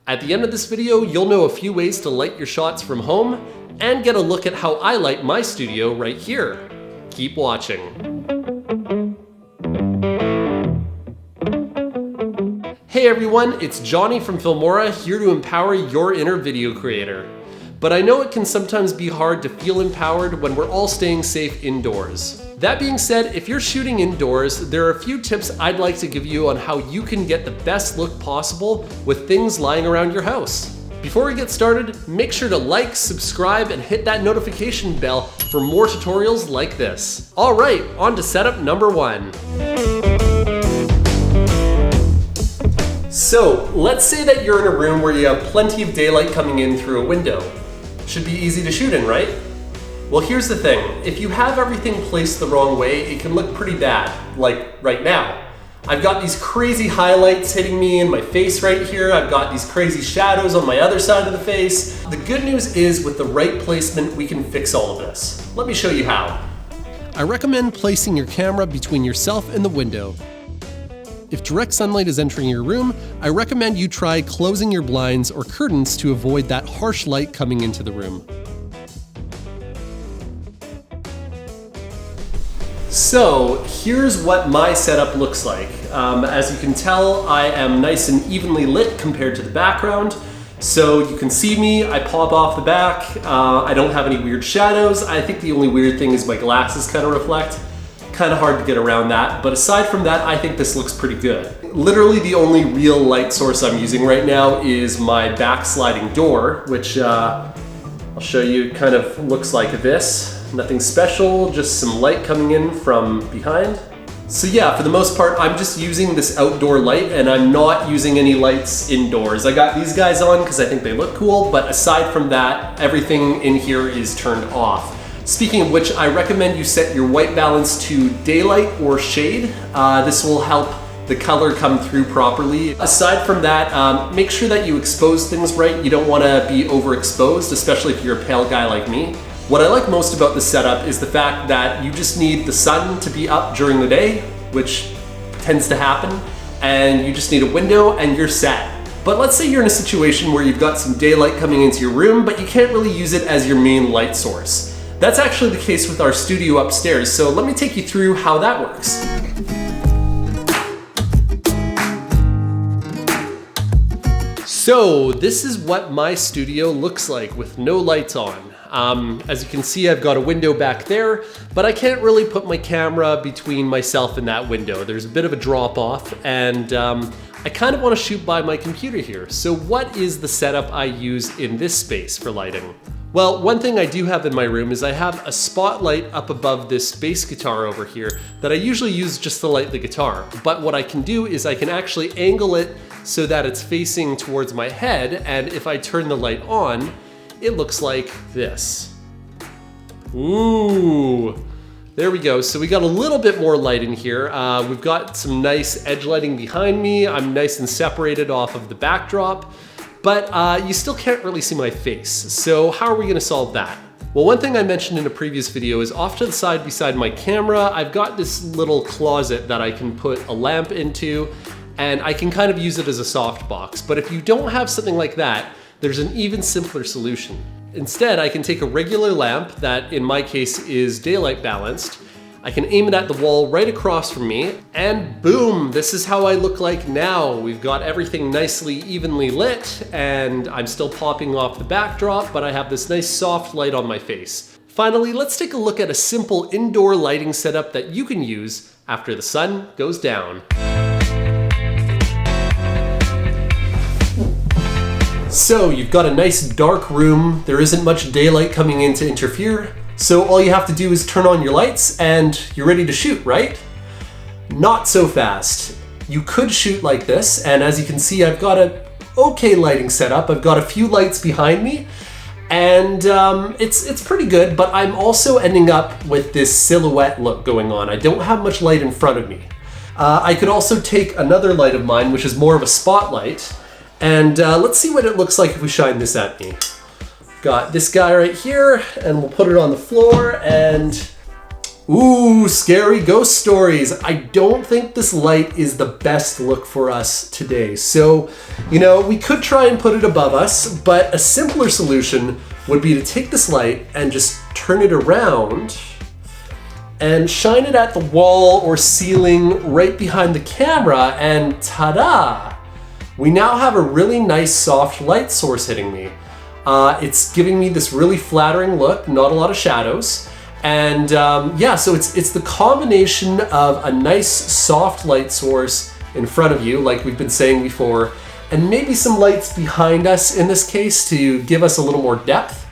At the end of this video, you'll know a few ways to light your shots from home and get a look at how I light my studio right here. Keep watching. Hey everyone, it's Johnny from Filmora, here to empower your inner video creator. But I know it can sometimes be hard to feel empowered when we're all staying safe indoors. That being said, if you're shooting indoors, there are a few tips I'd like to give you on how you can get the best look possible with things lying around your house. Before we get started, make sure to like, subscribe, and hit that notification bell for more tutorials like this. All right, on to setup number 1. So, let's say that you're in a room where you have plenty of daylight coming in through a window. Should be easy to shoot in, right? Well, here's the thing. If you have everything placed the wrong way, it can look pretty bad, like right now. I've got these crazy highlights hitting me in my face right here. I've got these crazy shadows on my other side of the face. The good news is with the right placement, we can fix all of this. Let me show you how. I recommend placing your camera between yourself and the window. If direct sunlight is entering your room, I recommend you try closing your blinds or curtains to avoid that harsh light coming into the room. So here's what my setup looks like. As you can tell, I am nice and evenly lit compared to the background. So you can see me, I pop off the back. I don't have any weird shadows. I think the only weird thing is my glasses kind of reflect. Kind of hard to get around that, but aside from that, I think this looks pretty good. Literally the only real light source I'm using right now is my backsliding door, which I'll show you, kind of looks like this. Nothing special, just some light coming in from behind. So yeah, for the most part, I'm just using this outdoor light and I'm not using any lights indoors. I got these guys on because I think they look cool, but aside from that, everything in here is turned off. Speaking of which, I recommend you set your white balance to daylight or shade. This will help the color come through properly. Aside from that, make sure that you expose things right. You don't want to be overexposed, especially if you're a pale guy like me. What I like most about this setup is the fact that you just need the sun to be up during the day, which tends to happen, and you just need a window and you're set. But let's say you're in a situation where you've got some daylight coming into your room, but you can't really use it as your main light source. That's actually the case with our studio upstairs, so let me take you through how that works. So this is what my studio looks like with no lights on. As you can see, I've got a window back there, but I can't really put my camera between myself and that window. There's a bit of a drop off, and I kind of want to shoot by my computer here. So what is the setup I use in this space for lighting? Well, one thing I do have in my room is I have a spotlight up above this bass guitar over here that I usually use just to light the guitar. But what I can do is I can actually angle it so that it's facing towards my head, and if I turn the light on, it looks like this. Ooh, there we go. So we got a little bit more light in here. We've got some nice edge lighting behind me. I'm nice and separated off of the backdrop, but you still can't really see my face. So how are we gonna solve that? Well, one thing I mentioned in a previous video is off to the side beside my camera, I've got this little closet that I can put a lamp into, and I can kind of use it as a softbox. But if you don't have something like that, there's an even simpler solution. Instead, I can take a regular lamp that in my case is daylight balanced. I can aim it at the wall right across from me, and boom, this is how I look like now. We've got everything nicely evenly lit, and I'm still popping off the backdrop, but I have this nice soft light on my face. Finally, let's take a look at a simple indoor lighting setup that you can use after the sun goes down. So you've got a nice dark room, there isn't much daylight coming in to interfere, so all you have to do is turn on your lights and you're ready to shoot, right? Not so fast. You could shoot like this, and as you can see, I've got an okay lighting setup. I've got a few lights behind me, and it's pretty good, but I'm also ending up with this silhouette look going on. I don't have much light in front of me. I could also take another light of mine, which is more of a spotlight, and let's see what it looks like if we shine this at me. Got this guy right here, and we'll put it on the floor, and Ooh, scary ghost stories. I don't think this light is the best look for us today. So, we could try and put it above us, but a simpler solution would be to take this light and just turn it around and shine it at the wall or ceiling right behind the camera, and ta-da! We now have a really nice soft light source hitting me. It's giving me this really flattering look, not a lot of shadows. And so it's the combination of a nice soft light source in front of you, like we've been saying before, and maybe some lights behind us in this case to give us a little more depth.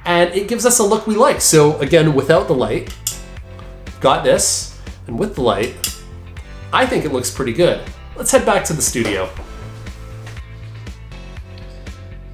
And it gives us a look we like. So again, without the light, got this, and with the light, I think it looks pretty good. Let's head back to the studio.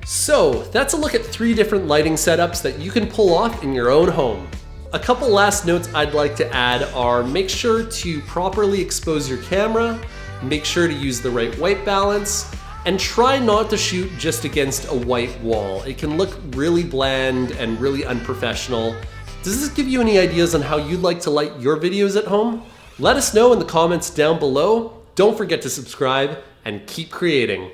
So that's a look at 3 different lighting setups that you can pull off in your own home. A couple last notes I'd like to add are make sure to properly expose your camera, make sure to use the right white balance, and try not to shoot just against a white wall. It can look really bland and really unprofessional. Does this give you any ideas on how you'd like to light your videos at home? Let us know in the comments down below. Don't forget to subscribe and keep creating.